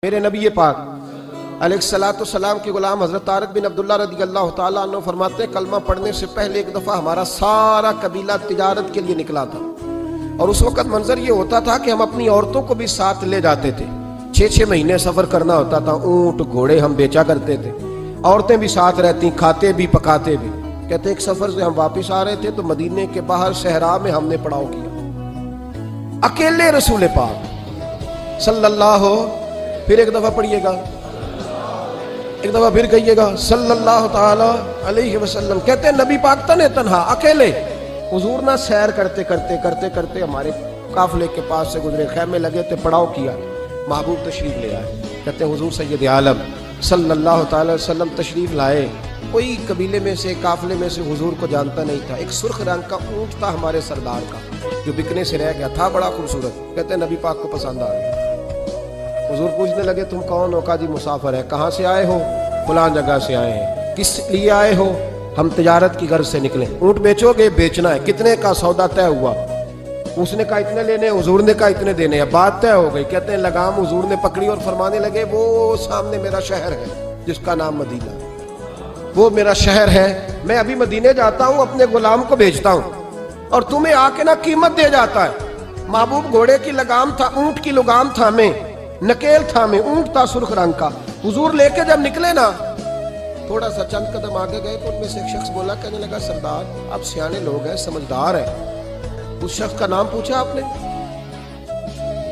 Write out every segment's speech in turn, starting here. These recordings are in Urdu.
میرے نبی پاک علیہ السلام کے غلام حضرت طارق بن عبداللہ رضی اللہ تعالیٰ عنہ فرماتے ہیں کلمہ پڑھنے سے پہلے ایک دفعہ ہمارا سارا قبیلہ تجارت کے لیے نکلا تھا، اور اس وقت منظر یہ ہوتا تھا کہ ہم اپنی عورتوں کو بھی ساتھ لے جاتے تھے۔ 6 مہینے سفر کرنا ہوتا تھا، اونٹ گھوڑے ہم بیچا کرتے تھے، عورتیں بھی ساتھ رہتی، کھاتے بھی پکاتے بھی۔ کہتے ایک سفر سے ہم واپس آ رہے تھے تو مدینے کے باہر صحرا میں ہم نے پڑاؤ کیا، اکیلے رسول پاک صلی اللہ پھر ایک دفعہ پڑھیے گا، ایک دفعہ پھر کہیے گا صلی اللہ تعالی علیہ وسلم۔ کہتے ہیں نبی پاک تنہا اکیلے حضور نہ سیر کرتے کرتے ہمارے قافلے کے پاس سے گزرے، خیمے لگے تھے، پڑاؤ کیا، محبوب تشریف لے آئے۔ کہتے ہیں حضور سید عالم صلی اللہ تعالی وسلم تشریف لائے، کوئی قبیلے میں سے قافلے میں سے حضور کو جانتا نہیں تھا۔ ایک سرخ رنگ کا اونٹ تھا ہمارے سردار کا جو بکنے سے رہ گیا تھا، بڑا خوبصورت۔ کہتے ہیں نبی پاک کو پسند آ گیا۔ حضور پوچھنے لگے تم کون ہو؟ کہا جی مسافر ہے۔ کہاں سے آئے ہو؟ فلاں جگہ سے آئے ہیں۔ کس لیے آئے ہو؟ ہم تجارت کی غرض سے نکلے۔ اونٹ بیچو گے؟ بیچنا ہے۔ کتنے کا؟ سودا طے ہوا۔ اس نے کہا اتنے لینے، حضور نے کہا اتنے دینے ہیں، بات طے ہو گئی۔ کہتے ہیں لگام حضور نے پکڑی اور فرمانے لگے وہ سامنے میرا شہر ہے جس کا نام مدینہ، وہ میرا شہر ہے، میں ابھی مدینے جاتا ہوں، اپنے غلام کو بھیجتا ہوں اور تمہیں آ کے نہ قیمت دے جاتا ہے۔ محبوب گھوڑے کی لگام تھا، اونٹ کی لگام تھا، میں نکیل تھا، میں اونٹ تھا سرخ رنگ کا۔ حضور لے کے جب نکلے نا، تھوڑا سا چند قدم آگے گئے تو ان میں سے ایک شخص بولا، کہنے لگا سردار آپ سیانے لوگ ہیں، سمجھدار ہیں، اس شخص کا نام پوچھا آپ نے؟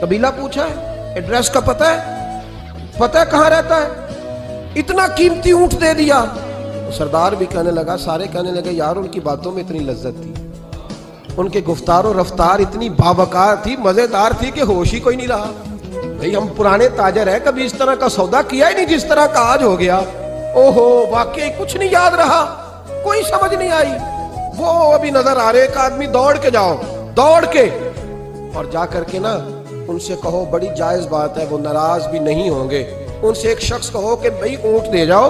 قبیلہ پوچھا ہے؟ ایڈریس کا پتہ ہے؟ پتہ ہے کہاں رہتا ہے؟ اتنا قیمتی اونٹ دے دیا۔ سردار بھی کہنے لگا، سارے کہنے لگے یار ان کی باتوں میں اتنی لذت تھی، ان کے گفتار و رفتار اتنی بابکار تھی، مزیدار تھی کہ ہوش ہی کوئی نہیں رہا۔ بھئی ہم پرانے تاجر ہیں، کبھی اس طرح کا سودا کیا ہی نہیں جس طرح کا آج ہو گیا۔ اوہو واقعی کچھ نہیں یاد رہا، کوئی سمجھ نہیں آئی۔ وہ ابھی نظر آ رہے، ایک آدمی دوڑ کے جاؤ، دوڑ کے اور جا کر کے نا ان سے کہو، بڑی جائز بات ہے، وہ ناراض بھی نہیں ہوں گے۔ ان سے ایک شخص کہو کہ بھئی اونٹ دے جاؤ،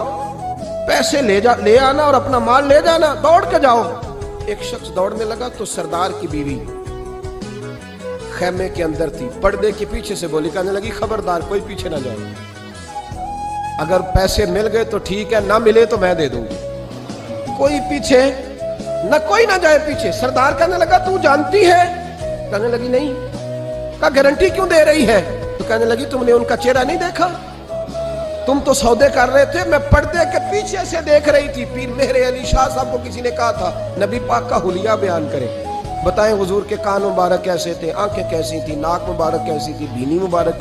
پیسے لے آنا اور اپنا مال لے جانا، دوڑ کے جاؤ۔ ایک شخص دوڑنے لگا تو سردار کی بیوی خیمے کے اندر تھی، پردے کے پیچھے سے بولی، کہنے لگی خبردار کوئی پیچھے نہ جائے، اگر پیسے مل گئے تو ٹھیک ہے، نہ ملے تو میں دے دوں گی، کوئی پیچھے نہ، کوئی نہ جائے پیچھے۔ سردار کہنے لگا تو جانتی ہے؟ کہنے لگی نہیں۔ کہا گارنٹی کیوں دے رہی ہے؟ تو کہنے لگی تم نے ان کا چہرہ نہیں دیکھا؟ تم تو سودے کر رہے تھے، میں پردے کے پیچھے سے دیکھ رہی تھی۔ پیر مہر علی شاہ صاحب کو کسی نے کہا تھا نبی پاک کا حلیہ بیان کرے، بتائیں حضور کے کان مبارک کیسے تھے، آنکھیں کیسی تھی، ناک مبارک کیسی تھی، بینی مبارک